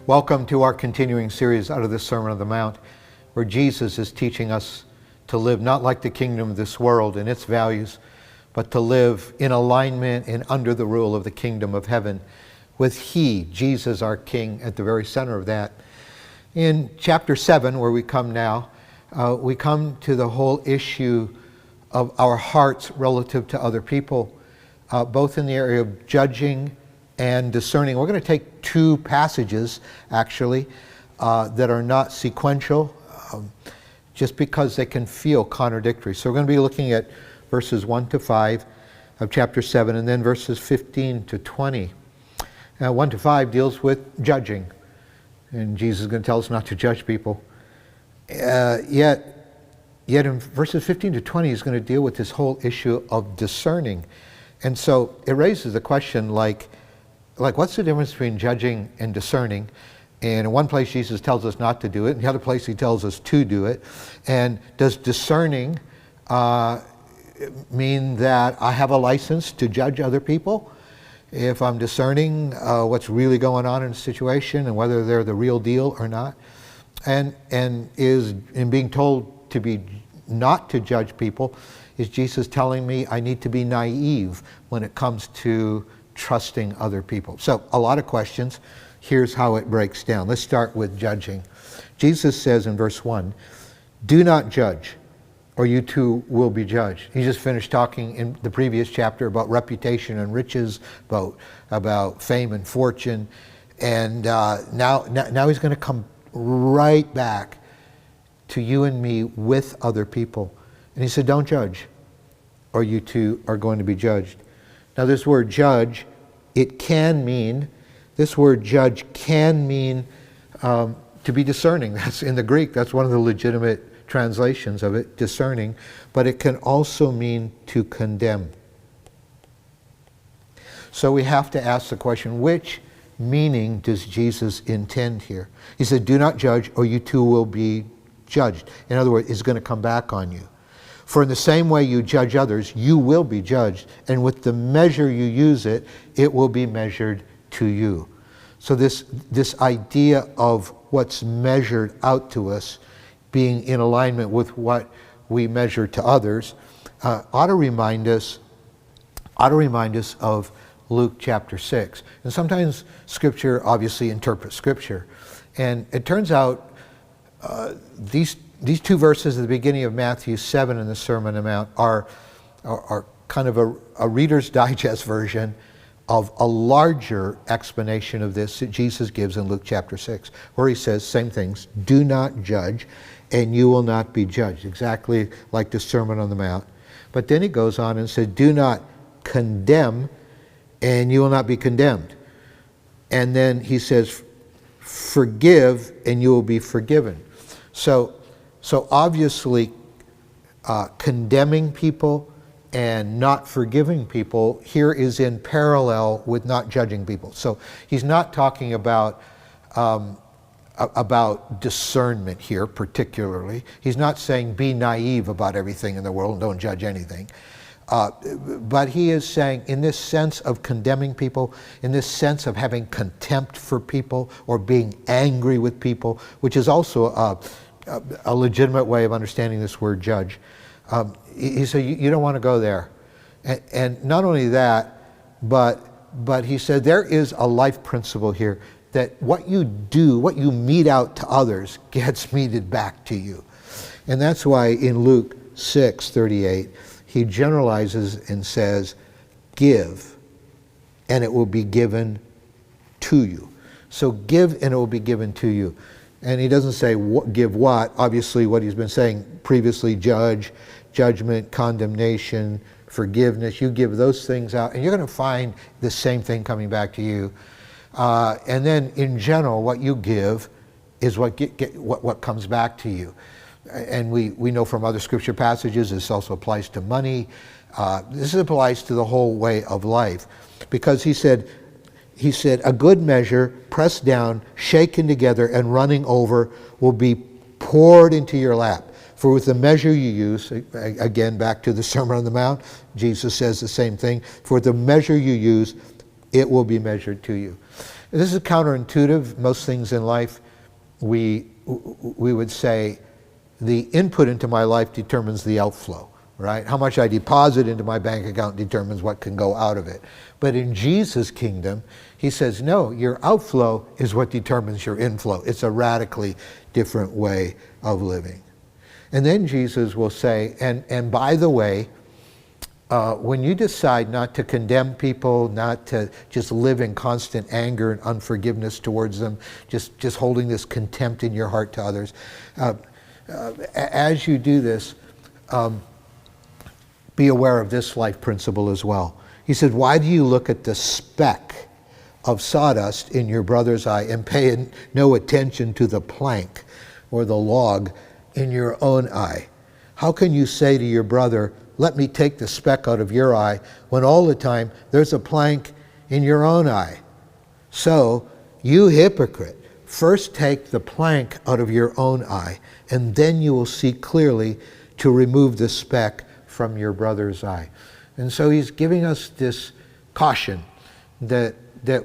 Welcome to our continuing series out of the Sermon on the Mount, where Jesus is teaching us to live not like the kingdom of this world and its values, but to live in alignment and under the rule of the kingdom of heaven, with He, Jesus, our King, at the very center of that. In chapter 7, where we come now, we come to the whole issue of our hearts relative to other people, both in the area of judging and discerning. We're going to take two passages, actually, that are not sequential, just because they can feel contradictory. So we're going to be looking at verses 1 to 5 of chapter 7, and then verses 15 to 20. 1 to 5 deals with judging, and Jesus is going to tell us not to judge people. Yet in verses 15 to 20, he's going to deal with this whole issue of discerning. And so it raises the question, like what's the difference between judging and discerning? And in one place Jesus tells us not to do it, in the other place he tells us to do it. And does discerning mean that I have a license to judge other people? If I'm discerning what's really going on in a situation and whether they're the real deal or not? And is in being told to be not to judge people, is Jesus telling me I need to be naive when it comes to trusting other people? So a lot of questions. Here's how it breaks down. Let's start with judging. Jesus says in verse 1, "Do not judge, or you too will be judged." He just finished talking in the previous chapter about reputation and riches, about fame and fortune, and now he's going to come right back to you and me with other people. And he said, don't judge, or you too are going to be judged. Now this word judge, this word judge can mean to be discerning. That's in the Greek, that's one of the legitimate translations of it, discerning. But it can also mean to condemn. So we have to ask the question, which meaning does Jesus intend here? He said, do not judge, or you too will be judged. In other words, it's going to come back on you. For in the same way you judge others, you will be judged. And with the measure you use it, it will be measured to you. So this idea of what's measured out to us being in alignment with what we measure to others ought to remind us of Luke chapter 6. And sometimes Scripture obviously interprets Scripture. And it turns out these two verses at the beginning of Matthew 7 in the Sermon on the Mount are kind of a Reader's Digest version of a larger explanation of this that Jesus gives in Luke chapter 6, where he says, same things, do not judge, and you will not be judged, exactly like the Sermon on the Mount. But then he goes on and said, do not condemn, and you will not be condemned. And then he says, forgive, and you will be forgiven. So obviously, condemning people and not forgiving people here is in parallel with not judging people. So he's not talking about discernment here particularly. He's not saying be naive about everything in the world and don't judge anything. But he is saying in this sense of condemning people, in this sense of having contempt for people or being angry with people, which is also a legitimate way of understanding this word judge. He said, you don't want to go there. And not only that, but he said there is a life principle here that what you do, what you mete out to others gets meted back to you. And that's why in Luke 6:38, he generalizes and says, give, and it will be given to you. So give, and it will be given to you. And he doesn't say give what. Obviously, what he's been saying previously, judgment, condemnation, forgiveness. You give those things out, and you're going to find the same thing coming back to you. And then, in general, what you give is what comes back to you. And we know from other scripture passages, this also applies to money. This applies to the whole way of life. Because he said, a good measure, pressed down, shaken together, and running over will be poured into your lap. For with the measure you use, again back to the Sermon on the Mount, Jesus says the same thing, for the measure you use, it will be measured to you. This is counterintuitive. Most things in life, we would say, the input into my life determines the outflow, right? How much I deposit into my bank account determines what can go out of it. But in Jesus' kingdom, he says, no, your outflow is what determines your inflow. It's a radically different way of living. And then Jesus will say, and by the way, when you decide not to condemn people, not to just live in constant anger and unforgiveness towards them, just holding this contempt in your heart to others, as you do this, be aware of this life principle as well. He said, why do you look at the speck of sawdust in your brother's eye and pay no attention to the plank or the log in your own eye? How can you say to your brother, let me take the speck out of your eye, when all the time there's a plank in your own eye? So, you hypocrite, first take the plank out of your own eye, and then you will see clearly to remove the speck from your brother's eye. And so he's giving us this caution that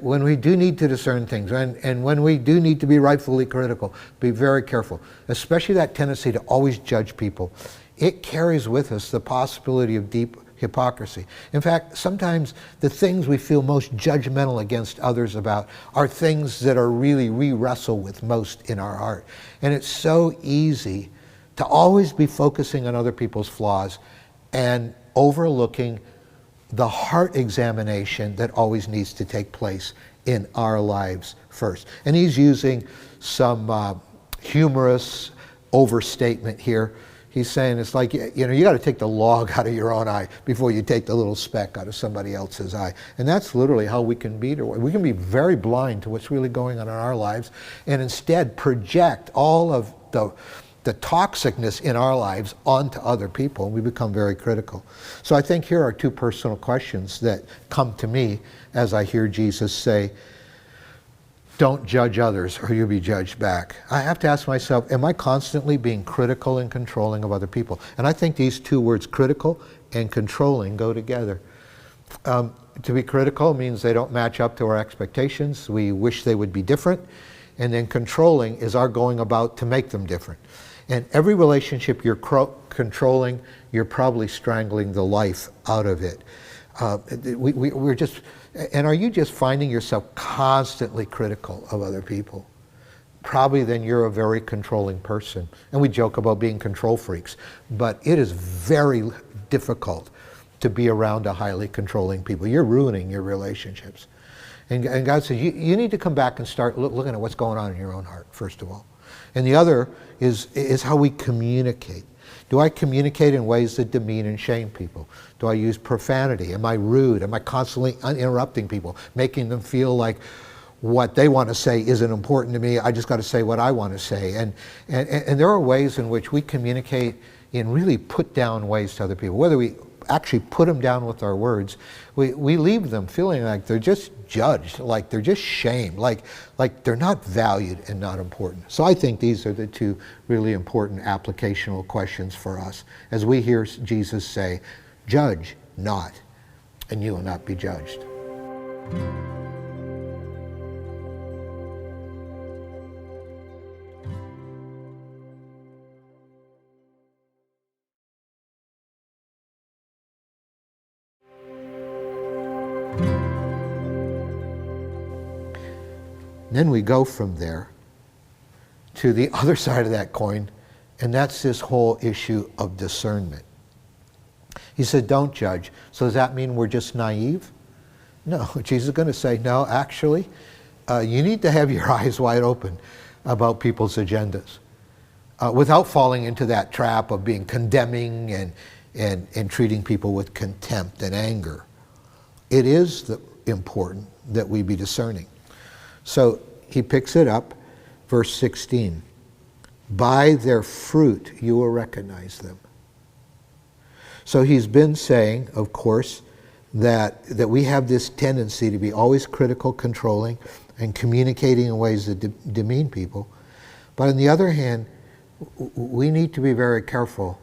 when we do need to discern things, and when we do need to be rightfully critical, be very careful, especially that tendency to always judge people. It carries with us the possibility of deep hypocrisy. In fact, sometimes the things we feel most judgmental against others about are things that are really we wrestle with most in our heart. And it's so easy to always be focusing on other people's flaws and overlooking the heart examination that always needs to take place in our lives first. And he's using some humorous overstatement here. He's saying it's like, you got to take the log out of your own eye before you take the little speck out of somebody else's eye. And that's literally how we can be. We can be very blind to what's really going on in our lives and instead project all of the toxicness in our lives onto other people, and we become very critical. So I think here are two personal questions that come to me as I hear Jesus say, don't judge others or you'll be judged back. I have to ask myself, am I constantly being critical and controlling of other people? And I think these two words, critical and controlling, go together. To be critical means they don't match up to our expectations. We wish they would be different. And then controlling is our going about to make them different. And every relationship you're controlling, you're probably strangling the life out of it. We're just, and are you just finding yourself constantly critical of other people? Probably then you're a very controlling person. And we joke about being control freaks, but it is very difficult to be around a highly controlling people. You're ruining your relationships. And God says, you need to come back and start looking at what's going on in your own heart, first of all. And the other is how we communicate. Do I communicate in ways that demean and shame people? Do I use profanity? Am I rude? Am I constantly interrupting people, making them feel like what they want to say isn't important to me, I just got to say what I want to say? And there are ways in which we communicate in really put down ways to other people. Whether we actually put them down with our words, we leave them feeling like they're just judged, like they're just shamed, like they're not valued and not important. So I think these are the two really important applicational questions for us as we hear Jesus say, judge not, and you will not be judged. Then we go from there to the other side of that coin, and that's this whole issue of discernment. He said, don't judge. So does that mean we're just naive? No, Jesus is going to say, no, actually, you need to have your eyes wide open about people's agendas without falling into that trap of being condemning and treating people with contempt and anger. It is important that we be discerning. So he picks it up, verse 16. By their fruit you will recognize them. So he's been saying, of course, that we have this tendency to be always critical, controlling, and communicating in ways that demean people. But on the other hand, we need to be very careful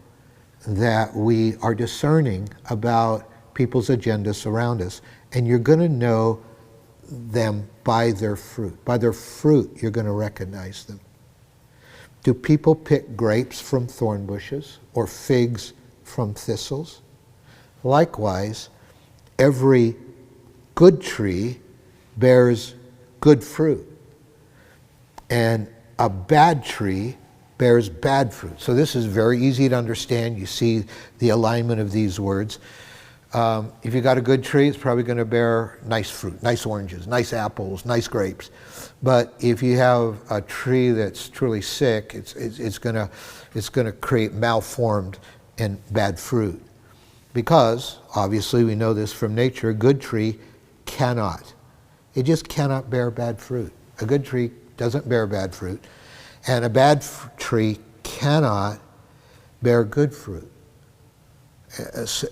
that we are discerning about people's agendas around us. And you're going to know them by their fruit. By their fruit, you're going to recognize them. Do people pick grapes from thorn bushes or figs from thistles? Likewise, every good tree bears good fruit, and a bad tree bears bad fruit. So this is very easy to understand. You see the alignment of these words. If you got a good tree, it's probably going to bear nice fruit, nice oranges, nice apples, nice grapes. But if you have a tree that's truly sick, it's going to create malformed and bad fruit. Because, obviously we know this from nature, a good tree cannot. It just cannot bear bad fruit. A good tree doesn't bear bad fruit. And a bad tree cannot bear good fruit.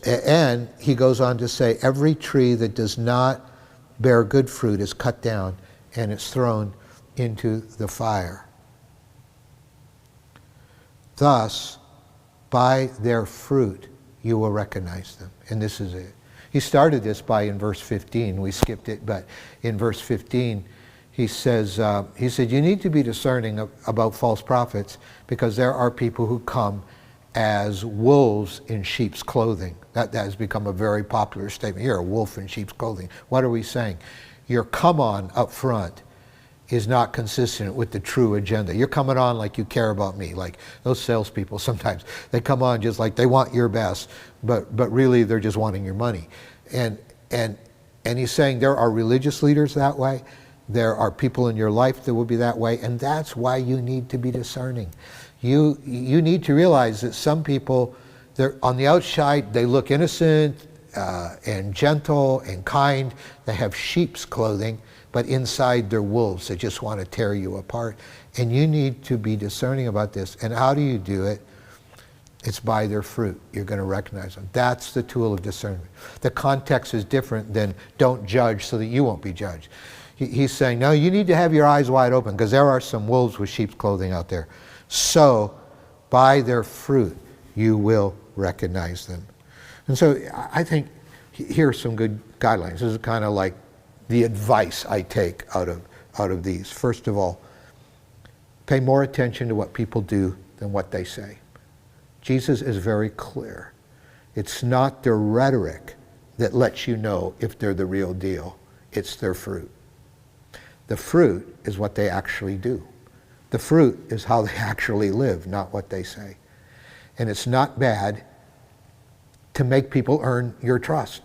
And he goes on to say, every tree that does not bear good fruit is cut down and it's thrown into the fire. Thus, by their fruit, you will recognize them. And this is it. He started this in verse 15. We skipped it, but in verse 15, he said, you need to be discerning about false prophets because there are people who come as wolves in sheep's clothing. That has become a very popular statement. You're a wolf in sheep's clothing. What are we saying? Your come on up front is not consistent with the true agenda. You're coming on like you care about me. Like those salespeople sometimes, they come on just like they want your best, but really they're just wanting your money. And he's saying there are religious leaders that way. There are people in your life that will be that way, and that's why you need to be discerning. You need to realize that some people, they're on the outside, they look innocent and gentle and kind. They have sheep's clothing, but inside they're wolves that just want to tear you apart. And you need to be discerning about this. And how do you do it? It's by their fruit. You're going to recognize them. That's the tool of discernment. The context is different than don't judge so that you won't be judged. He's saying, no, you need to have your eyes wide open because there are some wolves with sheep's clothing out there. So, by their fruit, you will recognize them. And so, I think here are some good guidelines. This is kind of like the advice I take out of these. First of all, pay more attention to what people do than what they say. Jesus is very clear. It's not their rhetoric that lets you know if they're the real deal. It's their fruit. The fruit is what they actually do. The fruit is how they actually live, not what they say. And it's not bad to make people earn your trust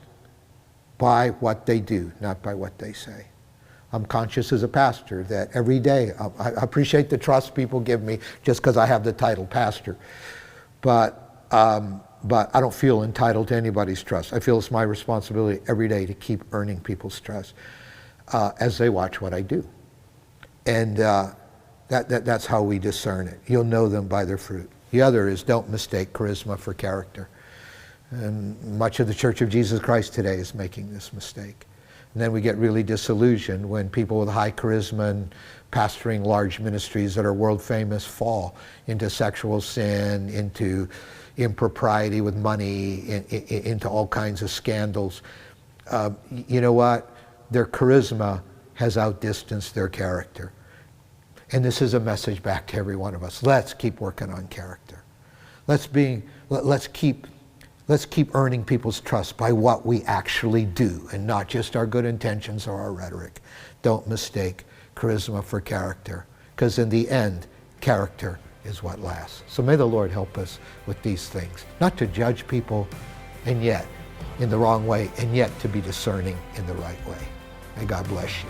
by what they do, not by what they say. I'm conscious as a pastor that every day, I appreciate the trust people give me just because I have the title pastor. But I don't feel entitled to anybody's trust. I feel it's my responsibility every day to keep earning people's trust as they watch what I do. And that's how we discern it. You'll know them by their fruit. The other is don't mistake charisma for character. And much of the Church of Jesus Christ today is making this mistake. And then we get really disillusioned when people with high charisma and pastoring large ministries that are world famous fall into sexual sin, into impropriety with money, into all kinds of scandals. You know what? Their charisma has outdistanced their character. And this is a message back to every one of us. Let's keep working on character. Let's keep earning people's trust by what we actually do and not just our good intentions or our rhetoric. Don't mistake charisma for character, because in the end, character is what lasts. So may the Lord help us with these things, not to judge people and yet in the wrong way, and yet to be discerning in the right way. May God bless you.